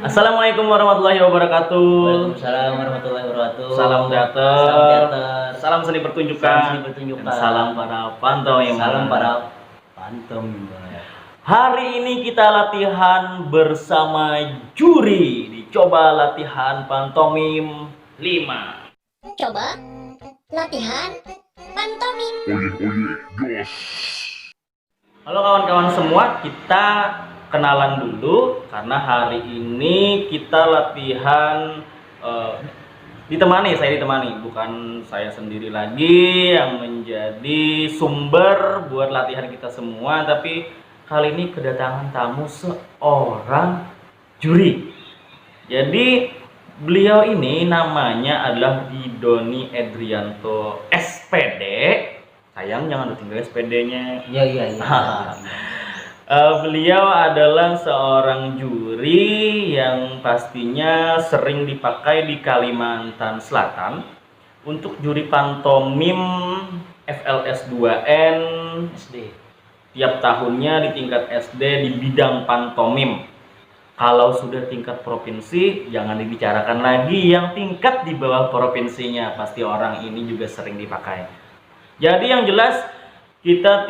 Assalamualaikum warahmatullahi wabarakatuh. Waalaikumsalam warahmatullahi wabarakatuh. Salam teater. Salam teater. Salam seni pertunjukan. Salam seni pertunjukan. Dan salam para pantomim. Salam para pantomim. Hari ini kita latihan bersama juri di Coba Latihan Pantomim 5. Coba latihan pantomim. Halo kawan-kawan semua, kita kenalan dulu karena hari ini kita latihan saya ditemani, bukan saya sendiri lagi yang menjadi sumber buat latihan kita semua, tapi kali ini kedatangan tamu seorang juri. Jadi beliau ini namanya adalah Didoni Edrianto SPD. Sayang jangan ditinggal SPD-nya. Iya. Beliau adalah seorang juri yang pastinya sering dipakai di Kalimantan Selatan untuk juri pantomim FLS 2N SD. Tiap tahunnya di tingkat SD di bidang pantomim. Kalau sudah tingkat provinsi, jangan dibicarakan lagi yang tingkat di bawah provinsinya. Pasti orang ini juga sering dipakai. Jadi yang jelas kita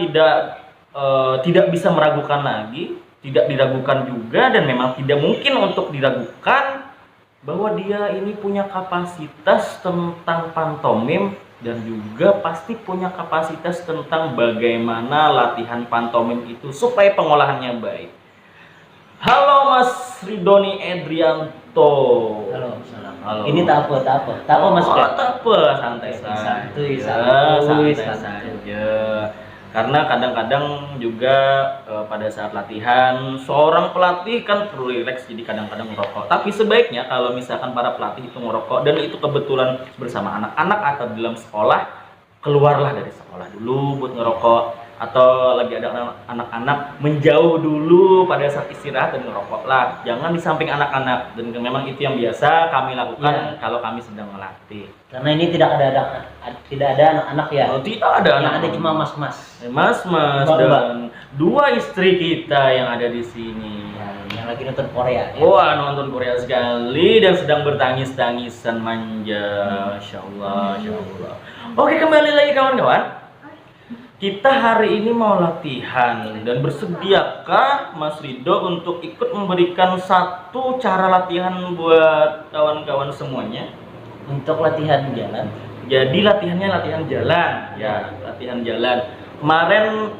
tidak bisa meragukan lagi, tidak diragukan juga, dan memang tidak mungkin untuk diragukan bahwa dia ini punya kapasitas tentang pantomim dan juga pasti punya kapasitas tentang bagaimana latihan pantomim itu supaya pengolahannya baik. Halo Mas Ridoni Edrianto. Halo, salam. Halo. Ini tak apa Mas. Tak apa, santai saja. Karena kadang-kadang juga pada saat latihan seorang pelatih kan perlu rileks, jadi kadang-kadang ngerokok. Tapi sebaiknya kalau misalkan para pelatih itu ngerokok dan itu kebetulan bersama anak-anak atau dalam sekolah, keluarlah dari sekolah dulu buat ngerokok. Atau lagi ada anak-anak, menjauh dulu pada saat istirahat dan ngerokok lah. Jangan di samping anak-anak, dan memang itu yang biasa kami lakukan kalau kami sedang melatih. Karena ini tidak ada anak-anak ya. Oh, tidak ada yang anak. ada cuma mas-mas. Mas-mas dan dua istri kita yang ada di sini. Yang lagi nonton Korea. Ya? Wah, nonton Korea sekali dan sedang bertangis-tangisan manja. Masya Allah. Oke, kembali lagi kawan-kawan. Kita hari ini mau latihan dan bersediakah Mas Rido untuk ikut memberikan satu cara latihan buat kawan-kawan semuanya? Untuk latihan jalan. Jadi latihannya latihan jalan, ya latihan jalan. Kemarin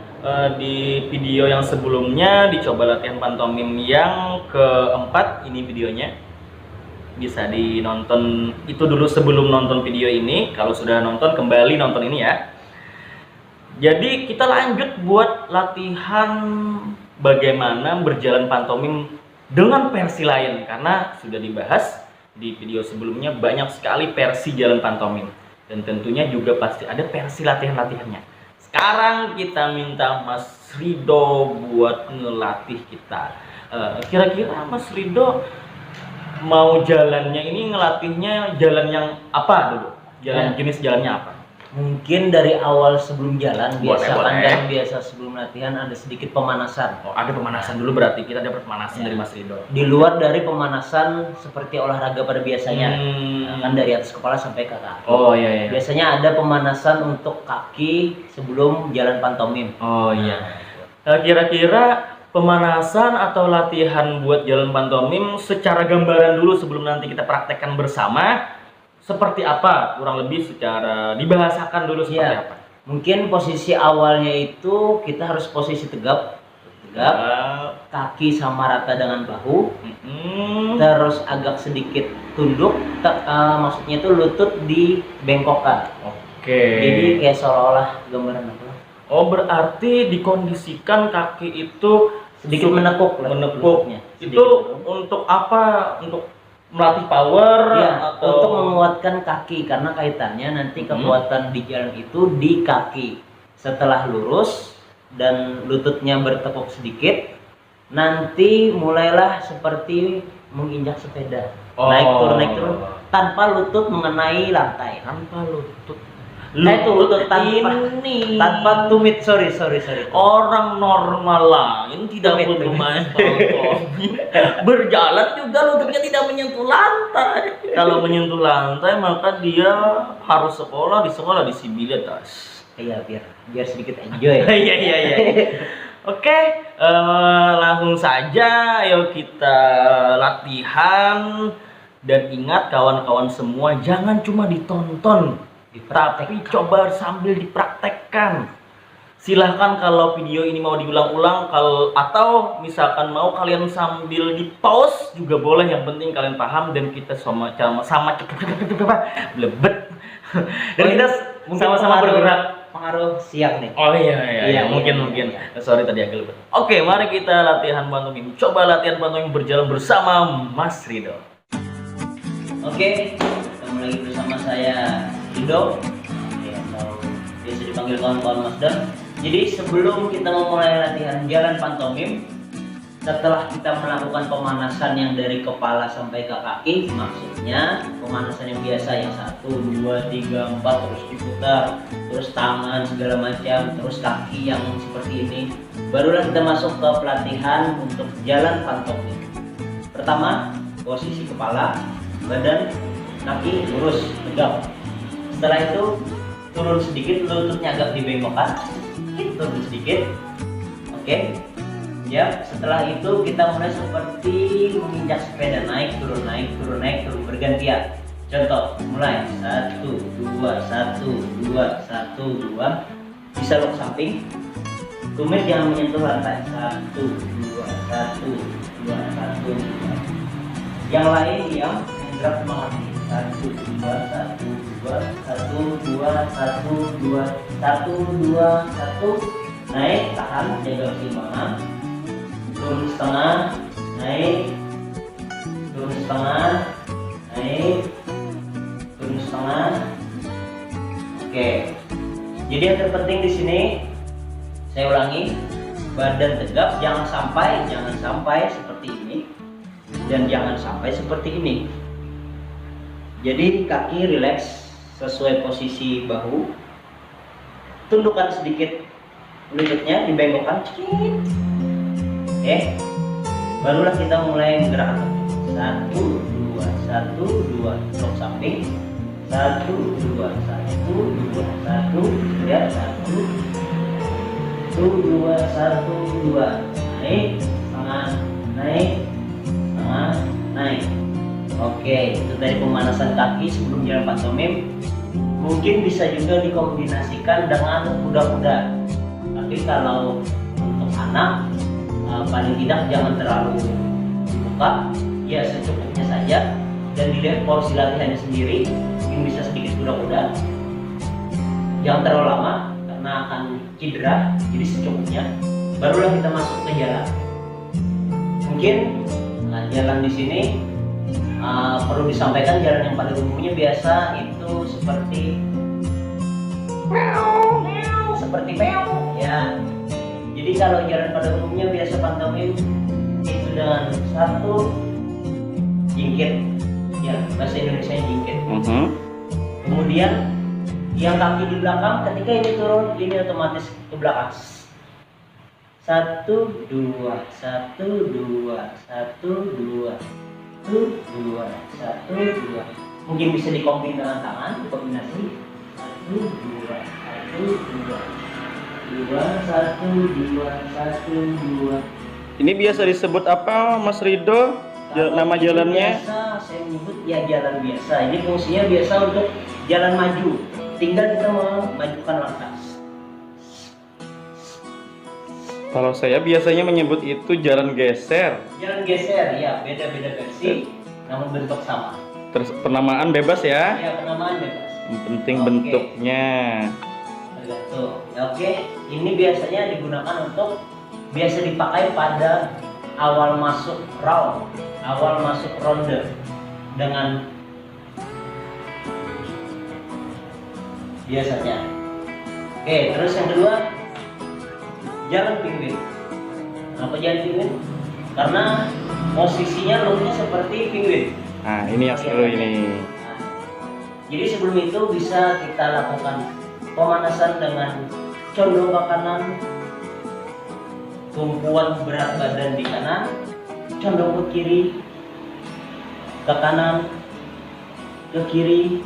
di video yang sebelumnya dicoba latihan pantomim yang keempat, ini videonya. Bisa dinonton itu dulu sebelum nonton video ini. Kalau sudah nonton, kembali nonton ini ya. Jadi kita lanjut buat latihan bagaimana berjalan pantomim dengan versi lain, karena sudah dibahas di video sebelumnya banyak sekali versi jalan pantomim dan tentunya juga pasti ada versi latihan-latihannya. Sekarang kita minta Mas Rido buat ngelatih kita. Kira-kira Mas Rido mau jalannya ini ngelatihnya jalan yang apa dulu? Jenis jalannya apa? Mungkin dari awal sebelum jalan biasa boleh. Sebelum latihan ada sedikit pemanasan. Oh, ada pemanasan dulu, berarti kita dapat pemanasan dari Mas Rido. Di luar dari pemanasan seperti olahraga pada biasanya, kan dari atas kepala sampai ke kaki. Oh iya. Biasanya ada pemanasan untuk kaki sebelum jalan pantomim. Oh iya. Kira-kira pemanasan atau latihan buat jalan pantomim secara gambaran dulu sebelum nanti kita praktekkan bersama. Seperti apa, kurang lebih secara dibahasakan dulu seperti apa? Mungkin posisi awalnya itu kita harus posisi tegap, kaki sama rata dengan bahu, terus agak sedikit tunduk, maksudnya itu lutut dibengkokkan. Oke. Jadi kayak seolah-olah gambaran apa? Oh, berarti dikondisikan kaki itu sedikit menekuk. Lututnya. Itu untuk apa? Untuk melatih power ya, atau untuk menguatkan kaki, karena kaitannya nanti kekuatan di jalan itu di kaki. Setelah lurus dan lututnya bertekuk sedikit, nanti mulailah seperti menginjak sepeda. Naik turun tanpa lutut mengenai lantai. Tanpa lutut. Lutut tanpa tumit, sorry. Orang normal lain tidak Tumit. perlu main pantomim. Berjalan juga lututnya tidak menyentuh lantai. Kalau menyentuh lantai maka dia harus sekolah di disabilitas. Iya, biar sedikit enjoy. Iya. Oke, langsung saja ayo kita latihan. Dan ingat kawan-kawan semua, jangan cuma ditonton, tapi coba sambil dipraktekkan. Silahkan kalau video ini mau diulang-ulang, atau misalkan mau kalian sambil di pause juga boleh. Yang penting kalian paham dan kita sama-sama blebet. Dan kita sama-sama bergerak. Pengaruh siang nih. Oh iya, mungkin. Sorry tadi agak lebet. Oke, mari kita latihan pantomim. Coba latihan pantomim berjalan bersama Mas Rido. Oke, ketemu lagi bersama saya Rido, atau biasa dipanggil kawan-kawan Mas Dan. Jadi sebelum kita memulai latihan jalan pantomim, setelah kita melakukan pemanasan yang dari kepala sampai ke kaki, maksudnya pemanasan yang biasa yang 1, 2, 3, 4 terus diputar, terus tangan segala macam, terus kaki yang seperti ini, barulah kita masuk ke pelatihan untuk jalan pantomim. Pertama, posisi kepala, badan, kaki lurus, tegap. Setelah itu turun sedikit, lututnya agak dibengkokkan, turun sedikit. Oke. Ya, setelah itu kita mulai seperti menginjak sepeda, naik turun bergantian. Contoh, mulai 1, 2, 1, 2, 1, 2. Bisa lock samping. Tumit jangan menyentuh lantai. 1, 2, 1, 2, 1, 2. Yang lain diam, gerak mengerti. 1, 2, 1, 2, 1, 2, 1, 2, 1, 2, 1. Naik, tahan, jaga keseimbangan. Turun setengah, naik, turun setengah, naik, turun setengah. Oke. Jadi yang terpenting di sini, saya ulangi, badan tegap, jangan sampai seperti ini, dan jangan sampai seperti ini. Jadi kaki rileks sesuai posisi bahu, tundukkan sedikit lututnya, dibengkokkan sedikit. Oke, barulah kita mulai menggerakkan. 1, 2, 1, 2, lock samping. 1, 2, 1, 2, 1, lihat 1, 2, 1, 2. Naik, setengah, naik, setengah, naik. Oke, itu dari pemanasan kaki sebelum jalan pantomim. Mungkin bisa juga dikombinasikan dengan kuda-kuda. Tapi kalau untuk anak, paling tidak jangan terlalu dibuka, ya secukupnya saja, dan dilihat porsi latihannya sendiri. Mungkin bisa sedikit kuda-kuda, jangan terlalu lama karena akan cedera, jadi secukupnya. Barulah kita masuk ke jalan. Mungkin jalan di sini perlu disampaikan, jalan yang pada umumnya biasa itu seperti meow ya. Jadi kalau jalan pada umumnya biasa pantomim itu dengan 1 jingkit, ya bahasa Indonesia jingkit. Kemudian yang kaki di belakang, ketika ini turun, ini otomatis ke belakang. 1, 2, 1, 2, 1, 2, 1, 2, 1, 2. Mungkin bisa dikombin dengan tangan, dikombinasi. 1, 2, 1, 2. 2, 1, 2, 1, 2. Ini biasa disebut apa, Mas Rido? Nama jalannya? Biasa saya menyebut ya jalan biasa. Ini fungsinya biasa untuk jalan maju. Tinggal kita memajukan langkah. Kalau saya biasanya menyebut itu jalan geser. Jalan geser, ya beda-beda versi, namun bentuk sama. Terus penamaan bebas ya? Ya, penamaan bebas. Yang penting Oke. bentuknya. Tergantung. Ya, oke, ini biasanya digunakan untuk biasa dipakai pada awal masuk round, awal masuk ronde dengan biasanya. Oke, terus yang kedua, jalan pinguin. Kenapa jalan pinguin? Karena posisinya looknya seperti pinguin. Nah, ini yang seru ini. Jadi sebelum itu bisa kita lakukan pemanasan dengan condong ke kanan, tumpuan berat badan di kanan, condong ke kiri, ke kanan, ke kiri,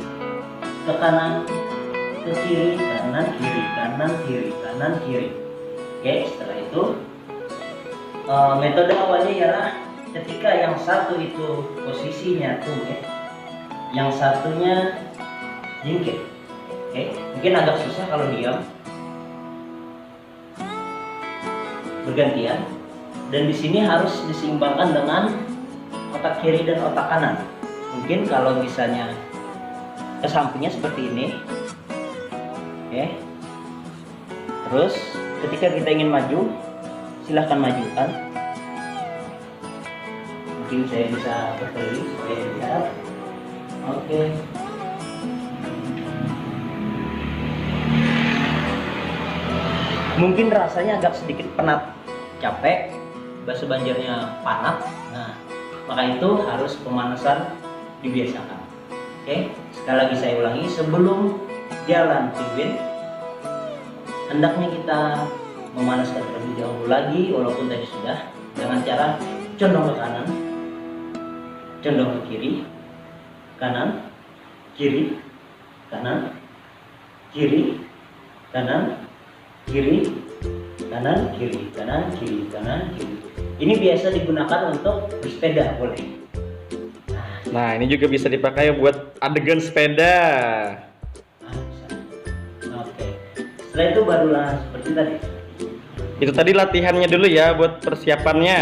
ke kanan, ke kiri, kanan, kiri, kanan, kiri, kanan, kiri. Oke, setelah itu metode awalnya ialah ketika yang satu itu posisinya tumit, yang satunya jingkir. Oke, mungkin agak susah kalau diam. Bergantian, dan di sini harus diseimbangkan dengan otak kiri dan otak kanan. Mungkin kalau misalnya ke sampingnya seperti ini, oke. Terus ketika kita ingin maju, silahkan majukan. Mungkin saya bisa berkeliling supaya lihat. Oke. Mungkin rasanya agak sedikit penat, capek, bahasa Banjarnya panat. Nah, maka itu harus pemanasan dibiasakan. Oke, sekali lagi saya ulangi, sebelum jalan penguin, hendaknya kita memanaskan terlebih dahulu lagi, walaupun tadi sudah, dengan cara condong ke kanan, condong ke kiri, kanan, kiri, kanan, kiri, kanan, kiri, kanan, kiri, kanan, kiri, kanan, kiri. Ini biasa digunakan untuk bersepeda, boleh. Nah, ini juga bisa dipakai buat adegan sepeda. Bisa. Oke. Setelah itu barulah seperti tadi. Itu tadi latihannya dulu ya buat persiapan Ya.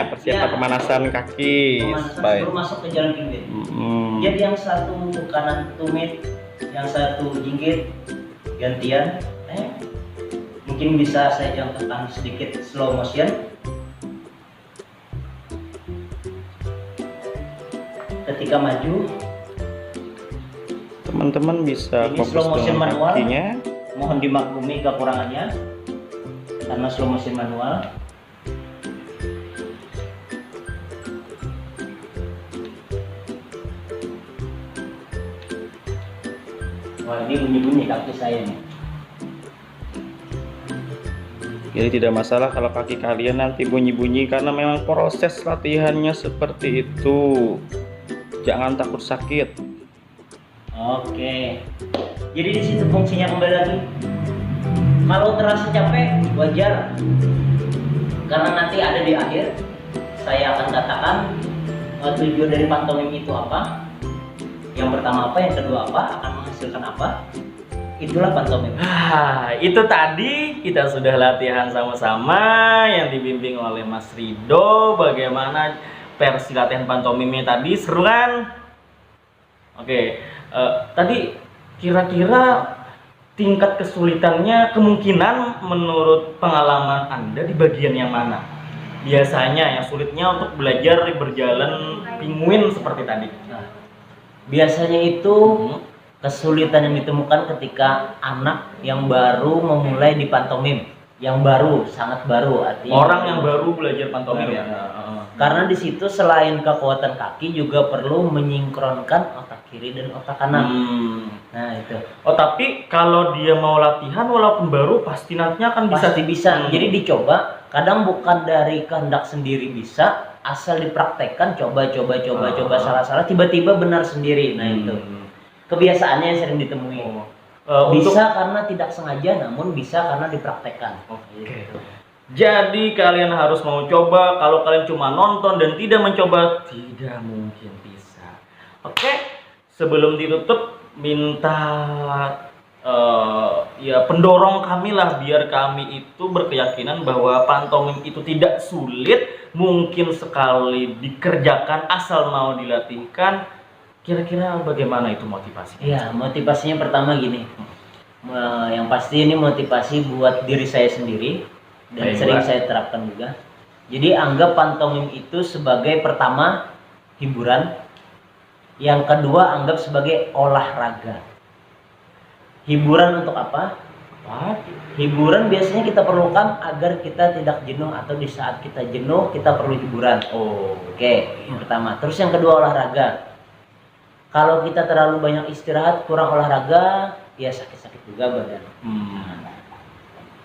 pemanasan kaki. Pemanasan Baik. sebelum masuk ke jalan pinggir. Hmm. Jadi yang satu kanan tumit, yang satu jinggit, gantian. Mungkin bisa saya contohkan sedikit slow motion. Ketika maju, Teman-teman bisa ini fokus slow motion dengan manual. kakinya. Mohon dimaklumi kekurangannya karena slow motion manual. Wah, ini bunyi-bunyi kaki saya nih. Jadi tidak masalah kalau kaki kalian nanti bunyi-bunyi karena memang proses latihannya seperti itu. Jangan takut sakit. Oke. Jadi di situ fungsinya kembali lagi. Kalau terasa capek, wajar. Karena nanti ada di akhir, saya akan katakan tujuan dari pantomim itu apa. Yang pertama apa, yang kedua apa, akan menghasilkan apa. Itulah pantomim. Itu tadi kita sudah latihan sama-sama yang dibimbing oleh Mas Rido. Bagaimana versi latihan pantomimnya tadi, seru kan? Oke, tadi kira-kira tingkat kesulitannya kemungkinan menurut pengalaman Anda di bagian yang mana? Biasanya yang sulitnya untuk belajar berjalan pinguin seperti tadi. Nah, biasanya itu kesulitan yang ditemukan ketika anak yang baru memulai di pantomim, yang baru, sangat baru, artinya Orang yang baru belajar pantomim ya. Karena di situ selain kekuatan kaki juga perlu menyinkronkan otak kiri dan otak kanan. Nah itu. Oh, tapi kalau dia mau latihan walaupun baru pasti nantinya akan bisa. Pasti bisa. Jadi dicoba. Kadang bukan dari kehendak sendiri bisa, asal dipraktekkan, coba salah tiba-tiba benar sendiri. Nah itu. Kebiasaannya yang sering ditemui. Bisa karena tidak sengaja, namun bisa karena dipraktekkan. Oke. Jadi kalian harus mau coba. Kalau kalian cuma nonton dan tidak mencoba, tidak mungkin bisa. Oke. Sebelum ditutup, minta ya pendorong kami lah, biar kami itu berkeyakinan bahwa pantomim itu tidak sulit, mungkin sekali dikerjakan asal mau dilatihkan. Kira-kira bagaimana itu motivasi? Iya, motivasinya pertama gini. Yang pasti ini motivasi buat diri saya sendiri dan sering saya terapkan juga. Jadi anggap pantomim itu sebagai pertama hiburan, yang kedua anggap sebagai olahraga. Hiburan untuk apa? Hiburan biasanya kita perlukan agar kita tidak jenuh, atau di saat kita jenuh kita perlu hiburan. Oke, yang pertama. Terus yang kedua olahraga. Kalau kita terlalu banyak istirahat, kurang olahraga, ya sakit-sakit juga badan.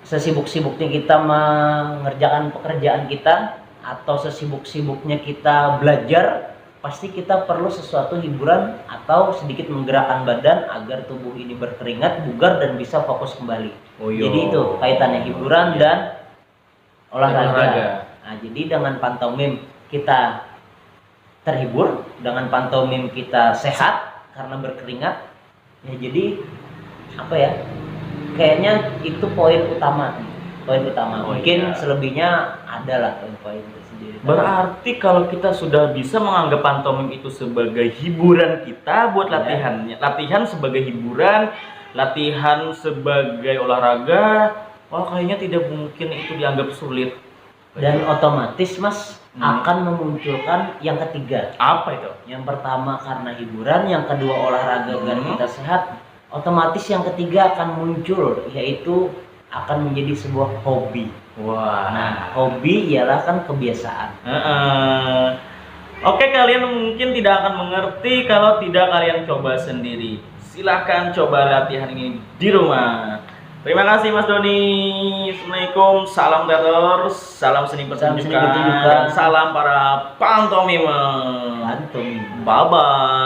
Sesibuk-sibuknya kita mengerjakan pekerjaan kita atau sesibuk-sibuknya kita belajar, pasti kita perlu sesuatu hiburan atau sedikit menggerakkan badan agar tubuh ini berkeringat, bugar dan bisa fokus kembali. Jadi itu kaitannya hiburan dan olahraga. Nah, jadi dengan pantomim kita terhibur, dengan pantomim kita sehat karena berkeringat. Ya jadi apa ya? Kayaknya itu poin utama. Mungkin selebihnya adalah poin-poin tersendiri. Berarti kalau kita sudah bisa menganggap pantomim itu sebagai hiburan kita buat latihannya, latihan sebagai hiburan, latihan sebagai olahraga, wah kayaknya tidak mungkin itu dianggap sulit. Dan otomatis Mas akan memunculkan yang ketiga. Apa itu? Yang pertama karena hiburan, yang kedua olahraga agar kita sehat. Otomatis yang ketiga akan muncul, yaitu akan menjadi sebuah hobi. Wah. Nah, hobi ialah kan kebiasaan. Oke, kalian mungkin tidak akan mengerti kalau tidak kalian coba sendiri. Silahkan coba latihan ini di rumah. Terima kasih Mas Doni. Assalamualaikum, salam teater, salam seni pertunjukan, dan salam para pantomime. Bye bye.